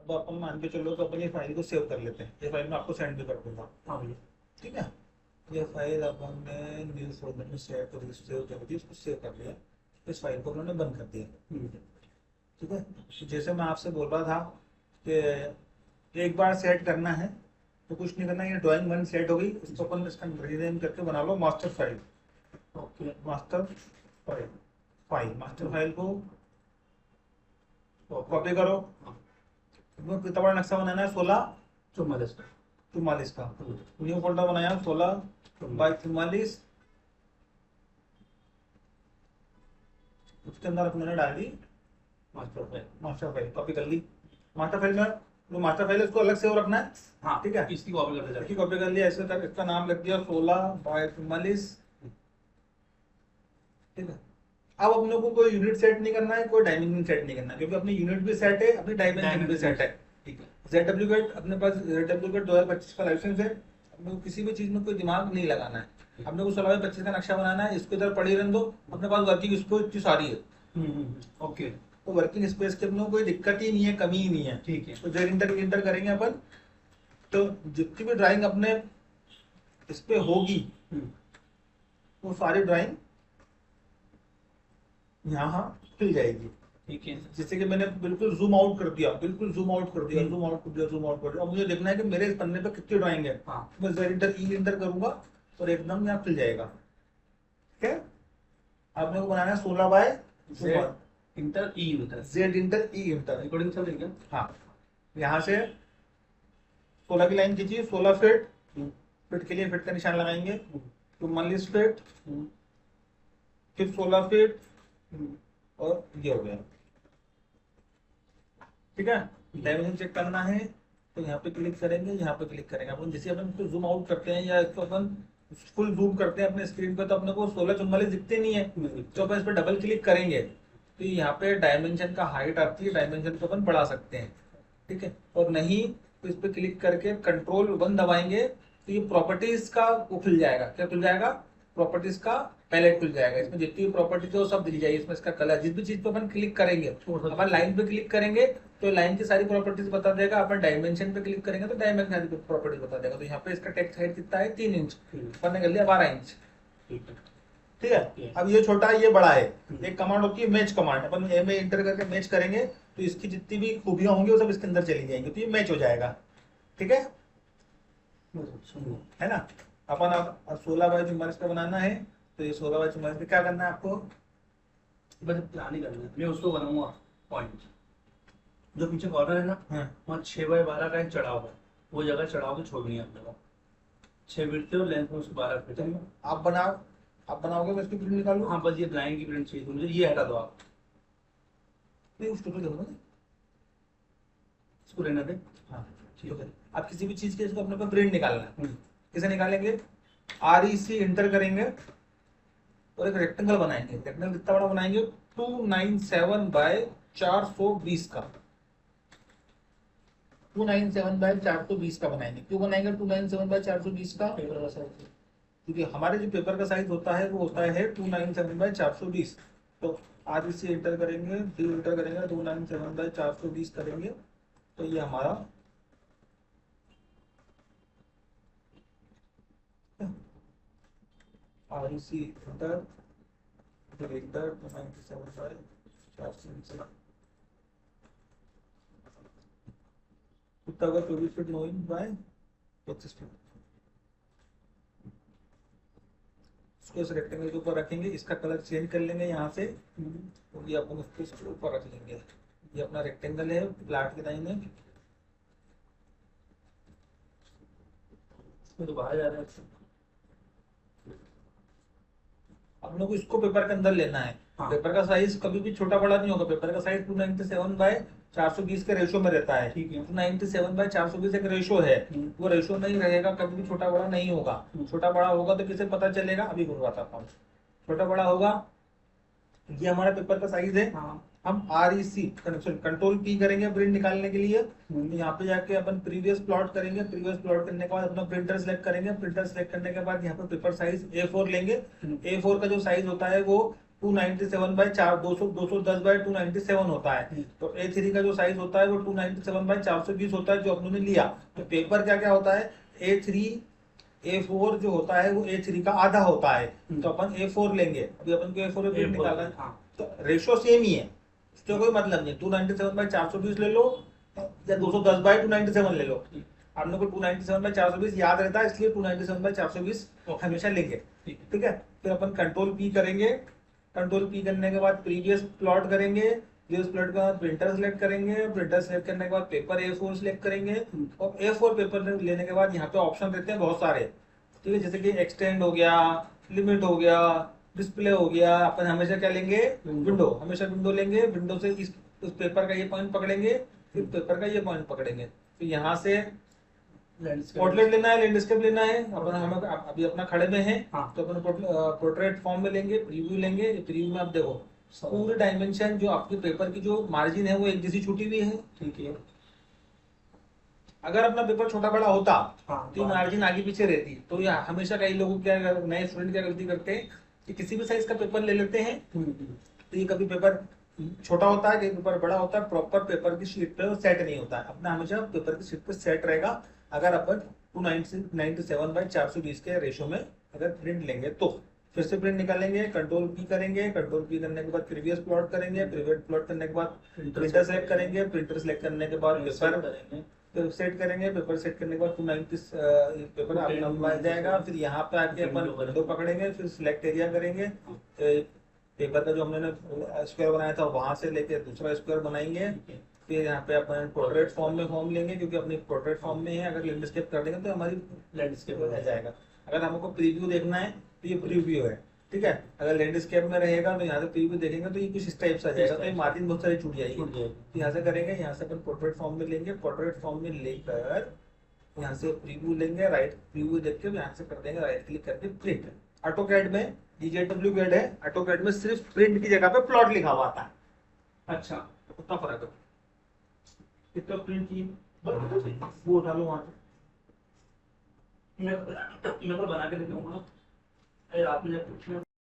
अब अपन मान के चलो तो अपन ये फाइल को सेव कर लेते हैं, ये फाइल मैं आपको सेंड भी कर दूंगा। हाँ भैया। ठीक है, ये फाइल अपन ने न्यू फोल्डर में सेव कर दी, उसको सेव कर लिया, इस फाइल को उन्होंने बंद कर दिया। ठीक है, तो जैसे मैं आपसे बोल रहा था कि एक बार सेट करना है तो कुछ नहीं करना, ये ड्राइंग वन सेट हो गई, इसको अपन इसका रीनेम करके बना लो master file. Okay. Master file, master file को कॉपी करो। तुम्हें कितना बड़ा नक्शा बनाना है, 44 का। 44 का। न्यू फोल्डर बनाया 16 बाई 44, उसके अंदर अपने डाल दी मास्टर फाइल, कॉपी कर ली। मास्टर फाइल में जो मास्टर फाइल है उसको अलग से वो रखना है। हाँ ठीक है, इसकी कॉपी करते इसकी जाओ। कॉपी कर लिया, ऐसे तक इसका नाम लिख दिया 16 बाई 44। ठीक है, अब अपने को कोई यूनिट सेट नहीं करना है, कोई डायमेंशन सेट नहीं करना है, क्योंकि अपनी यूनिट भी सेट है, अपनी डायमेंशन भी सेट है। ठीक है। ZW गेट अपने पास, ZW गेट 2025 का लाइसेंस है, अपने को किसी भी चीज में कोई दिमाग नहीं लगाना है। अपने को 16 बाई 25 का नक्शा बनाना है, इसको इधर पड़ी रहने दो, अपने पास वर्किंग स्पेस इतनी सारी है। ओके। तो वर्किंग स्पेस के अपने को कोई दिक्कत ही नहीं है, कमी ही नहीं है। ठीक है। तो जेड इंटर करेंगे अपन, तो जितनी भी ड्राइंग अपने इस पे होगी वो सारी ड्राइंग यहाँ खुल जाएगी। ठीक है। जैसे कि मैंने बिल्कुल जूम आउट कर दिया, बिल्कुल जूम आउट कर दिया, जूम आउट कर दिया, जूम आउट कर दिया। अब मुझे देखना है कि मेरे इस पन्ने पे कितनी ड्राइंग है। हाँ। मैं जेड इंटर करूंगा और एकदम यहाँ खुल जाएगा। ठीक है, अब मेरे को बनाना है 16 बाय इंटर ई इंटर। जेड इंटर ई इंटर। रिकॉर्डिंग चल रही है क्या? हाँ, यहाँ से 16 की लाइन खींचिए, 16 फीट, फीट के लिए फीट का निशान लगाएंगे, 44 फीट, फिर 16 फीट, और ये हो गया। ठीक है, डायमेंशन चेक करना है तो यहाँ पे क्लिक करेंगे, यहाँ पे क्लिक करेंगे। अपन जैसे अपन इसको जूम आउट करते हैं या इसको अपन फुल जूम करते हैं अपने स्क्रीन पे, तो अपने को 16 44 दिखते नहीं है। तो अपन इस पर डबल क्लिक करेंगे तो यहाँ पे डायमेंशन का हाइट आती है, डायमेंशन को अपन बढ़ा सकते हैं। ठीक है, और नहीं तो इस पे क्लिक करके Ctrl 1 दबाएंगे तो ये प्रॉपर्टीज का वो खुल जाएगा। क्या खुल जाएगा? प्रॉपर्टीज का पैलेट खुल जाएगा। इसमें जितनी भी प्रॉपर्टीज है वो सब दिख जाएगी। इसमें इसका कलर, जिस भी चीज पे अपन क्लिक करेंगे, अपन लाइन पे क्लिक करेंगे तो लाइन की सारी प्रॉपर्टीज बता देगा। अपन डायमेंशन पे क्लिक करेंगे तो डायमेंशन सारी प्रॉपर्टीज बता देगा। तो यहाँ पे इसका टेक्स्ट हाइट कितना है? 3 इंच, अपन ने कर लिया 12 इंच। ठीक है, अब ये छोटा है, ये बड़ा है। एक कमांड होती है मैच कमांड, अपन ए में इंटर करके मैच करेंगे तो इसकी जितनी भी खूबियां होंगी वो सब इसके अंदर चली जाएंगी, तो ये मैच हो जाएगा। ठीक है, है ना। अपन अब 16 बाई 44 का बनाना है, तो ये 16 बाई 44 पे क्या करना है आपको? बस प्लान ही करना है। मैं उसको बनाऊंगा पॉइंट, जो पीछे कॉर्नर है ना, वहाँ 6 बाई 12 का एक चढ़ाव है, वो जगह चढ़ाव के छोड़नी है अपने को। 6 फीट थे और लेंथ में उसको 12 फीट है। आप बनाओगे, मैं इसकी प्रिंट निकालू? हाँ बस ये ड्राइंग की प्रिंट चाहिए मुझे, ये हटा दो आप। नहीं, उसको तो देखो ना। इसको रहने दे। हाँ ठीक है, आप किसी भी चीज के इसको अपने पे प्रिंट निकालना है। कैसे निकालेंगे? REC इंटर करेंगे और एक रेक्टेंगल बनाएंगे। रेक्टेंगल कितना बड़ा बनाएंगे? 297 बाय 420 का। 297 बाय 420 का बनाएंगे। क्यों बनाएंगे 297 बाय 420 का? पेपर का साइज, क्योंकि हमारे जो पेपर का साइज होता है वो होता है 297 बाय 420। तो REC इंटर करेंगे, D इंटर करेंगे, 297 बाय 420 करेंगे तो ये हमारा REC इंटर 297 बाय 420 कितना होगा? 24 फीट 9 इंच बाय 25 फीट। इसको इस रेक्टेंगल के ऊपर रखेंगे, इसका कलर चेंज कर लेंगे यहाँ से, और ये अपन उसको इसके ऊपर रख लेंगे। ये अपना रेक्टेंगल है, प्लाट की लाइन है। इसमें तो बाहर जा रहा है। हम लोग को इसको पेपर के अंदर लेना है। हाँ। पेपर का साइज कभी भी छोटा बड़ा नहीं होगा। पेपर का साइज 297 बाय 420 के रेशो में रहता है। ठीक है। 297 बाय 420 एक रेशो है, वो रेशो नहीं रहेगा, कभी भी छोटा बड़ा नहीं होगा। छोटा बड़ा होगा तो किसे पता चलेगा? अभी बताता हूँ। छोटा बड़ा होगा, ये हमारा पेपर का साइज है। हाँ। हम REC Ctrl+P करेंगे प्रिंट निकालने के लिए। यहाँ पे जाके अपन प्रीवियस प्लॉट करेंगे। प्रीवियस प्लॉट करने के बाद अपना प्रिंटर सेलेक्ट करेंगे। प्रिंटर सेलेक्ट करने के बाद यहाँ पे पेपर साइज A4 लेंगे। A4 का जो साइज होता है वो 297 बाई 4 200 210 बाई 297 होता है। तो A3 का जो साइज होता है वो 297 बाई 420 होता है, जो अपनों ने लिया। तो पेपर क्या क्या होता है, A3 A4 जो होता है वो A3 का आधा होता है। तो अपन A4 लेंगे, अभी अपन को A4 प्रिंट निकालना है। हाँ। तो रेशो सेम ही है, उसका कोई मतलब नहीं। 297 बाई 420 ले लो या 210 बाई 297 ले लो। आप लोग को 297 बाई 420 याद रहता है, इसलिए 297 बाई 420 हमेशा लेंगे। ठीक है, फिर अपन कंट्रोल पी करेंगे। कंट्रोल पी करने के बाद प्रीवियस प्लॉट करेंगे। प्रीवियस प्लॉट के बाद प्रिंटर सेलेक्ट करेंगे। प्रिंटर सेलेक्ट करने के बाद पेपर A4 सेलेक्ट करेंगे। और A4 पेपर लेने के बाद यहाँ पे ऑप्शन रहते हैं बहुत सारे, ठीक है, जैसे कि एक्सटेंड हो गया, लिमिट हो गया, डिस्प्ले हो गया। अपन हमेशा क्या लेंगे, विंडो, हमेशा विंडो लेंगे। विंडो से इस पेपर का ये पॉइंट पकड़ेंगे, फिर पेपर का ये पॉइंट पकड़ेंगे। फिर यहाँ से पोर्ट्रेट लेना है, लैंडस्केप लेना है। अपन हमें अभी अपना खड़े में है। हाँ। तो अपन पोर्ट्रेट फॉर्म में लेंगे, प्रीव्यू लेंगे। प्रीव्यू में आप देखो पूरे डायमेंशन जो आपके पेपर की जो मार्जिन है वो एक जैसी छूटी हुई है। ठीक है। अगर अपना पेपर छोटा बड़ा होता हाँ, तो मार्जिन आगे पीछे रहती। तो ये हमेशा कई लोग क्या, नए स्टूडेंट क्या गलती करते हैं कि किसी भी साइज का पेपर ले लेते हैं। तो ये कभी पेपर छोटा होता है, कभी पेपर बड़ा होता है, प्रॉपर पेपर की शीट पे सेट नहीं होता है। अपना हमेशा पेपर की शीट पे सेट रहेगा अगर अपन 297 बाई 420 के रेशो में अगर प्रिंट लेंगे तो। फिर से प्रिंट निकालेंगे, कंट्रोल पी करेंगे। कंट्रोल पी करने के बाद प्रीवियस प्लॉट करेंगे। प्रीवियस प्लॉट करने के बाद प्रिंटर सेलेक्ट करेंगे। प्रिंटर सेलेक्ट करने के बाद पेपर तो सेट करेंगे। पेपर सेट करने के बाद 290 पेपर अपना मिल जाएगा। फिर यहाँ पे आके अपन विंडो पकड़ेंगे, फिर सिलेक्ट एरिया करेंगे। पेपर का जो हमने स्क्वायर बनाया था वहां से लेके दूसरा स्क्वायर बनाएंगे। फिर यहाँ पे अपन पोर्ट्रेट फॉर्म में फॉर्म लेंगे, क्योंकि अपनी पोर्ट्रेट फॉर्म में है। अगर लैंडस्केप कर देंगे तो हमारी लैंडस्केप हो जाएगा। अगर हमको प्रीव्यू देखना है तो ये प्रीव्यू है, ठीक है। अगर लैंडस्केप में रहेगा तो यहाँ से प्रीव्यू देखेंगे तो ये कुछ इस टाइप से आ जाएगा। तो ये मार्जिन बहुत सारी छूट जाएगी। तो यहाँ से करेंगे, यहाँ से अपन पोर्ट्रेट फॉर्म में लेंगे। पोर्ट्रेट फॉर्म में लेकर यहाँ से प्रीव्यू लेंगे, राइट प्रीव्यू देख के यहाँ से कर देंगे राइट क्लिक करके प्रिंट। ऑटोकैड में DJW कैड है, ऑटोकैड में सिर्फ प्रिंट की जगह पे प्लॉट लिखा हुआ आता है। अच्छा, उतना फर्क है। कितना प्रिंट की वो उठा लो वहां से। मैं तो बना के देता हूँ। रात में जब